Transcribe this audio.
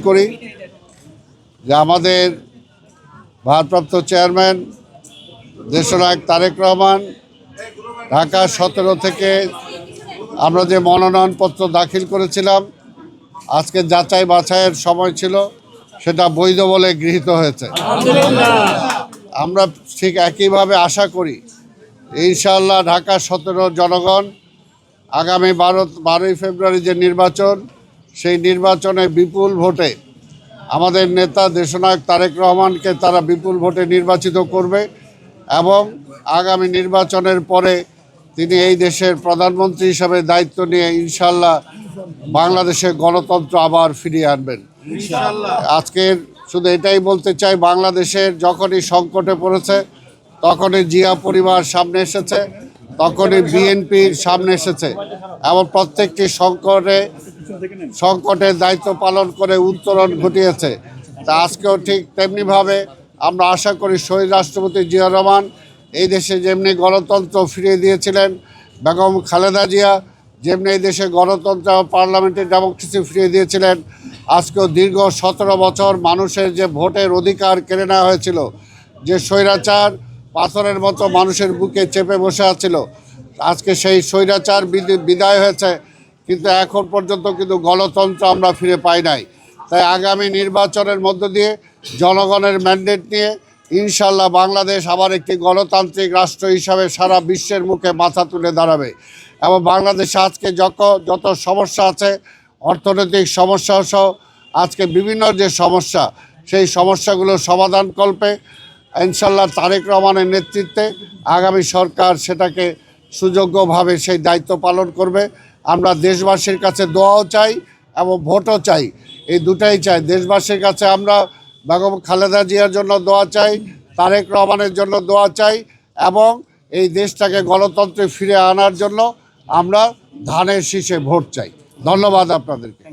করি যে আমাদের ভারপ্রাপ্ত চেয়ারম্যান দেশনায়ক তারেক রহমান ঢাকা 17 থেকে আমরা যে মনোনয়নপত্র দাখিল করেছিলাম, আজকে যাচাই বাছাইয়ের সময় ছিল, সেটা বৈধ বলে গৃহীত হয়েছে। আমরা ঠিক একইভাবে আশা করি ইনশাআল্লাহ ঢাকা 17 জনগণ আগামী 12ই ফেব্রুয়ারি যে নির্বাচন, সেই নির্বাচনে বিপুল ভোটে আমাদের নেতা দেশনায়ক তারেক রহমানকে তারা বিপুল ভোটে নির্বাচিত করবে এবং আগামী নির্বাচনের পরে তিনি এই দেশের প্রধানমন্ত্রী হিসাবে দায়িত্ব নিয়ে ইনশাআল্লাহ বাংলাদেশে গণতন্ত্র আবার ফিরিয়ে আনবেন। আজকের শুধু এটাই বলতে চাই, বাংলাদেশের যখনই সংকটে পড়েছে তখনই জিয়া পরিবার সামনে এসেছে, তখনই বিএনপির সামনে এসেছে এবং প্রত্যেকটি সংকটের দায়িত্ব পালন করে উত্তরণ ঘটিয়েছে। তা আজকেও ঠিক তেমনিভাবে আমরা আশা করি শহীদ রাষ্ট্রপতি জিয়া রহমান এই দেশে যেমনি গণতন্ত্র ফিরিয়ে দিয়েছিলেন, বেগম খালেদা জিয়া যেমনি এই দেশে গণতন্ত্র পার্লামেন্টের ডেমোক্রেসি ফিরিয়ে দিয়েছিলেন, আজকেও দীর্ঘ 17 বছর মানুষের যে ভোটের অধিকার কেড়ে নেওয়া হয়েছিল, যে স্বৈরাচার পাথরের মতো মানুষের বুকে চেপে বসে আছিল, আজকে সেই স্বৈরাচার বিদায় হয়েছে, কিন্তু এখন পর্যন্ত কিন্তু গণতন্ত্র আমরা ফিরে পাই নাই। তাই আগামী নির্বাচনের মধ্য দিয়ে জনগণের ম্যান্ডেট নিয়ে ইনশাআল্লাহ বাংলাদেশ আবার একটি গণতান্ত্রিক রাষ্ট্র হিসাবে সারা বিশ্বের মুখে মাথা তুলে দাঁড়াবে এবং বাংলাদেশে আজকে যত সমস্যা আছে, অর্থনৈতিক সমস্যা সহ আজকে বিভিন্ন যে সমস্যা, সেই সমস্যাগুলো সমাধানকল্পে ইনশাআল্লাহ তারেক রহমানের নেতৃত্বে আগামী সরকার সেটাকে সুযোগ্যভাবে সেই দায়িত্ব পালন করবে। আমরা দেশবাসীর কাছে দোয়াও চাই এবং ভোটও চাই, এই দুটাই চাই। দেশবাসীর কাছে আমরা বেগম খালেদা জিয়ার জন্য দোয়া চাই, তারেক রহমানের জন্য দোয়া চাই এবং এই দেশটাকে গণতন্ত্রে ফিরে আনার জন্য আমরা ধানের শীষে ভোট চাই। ধন্যবাদ আপনাদেরকে।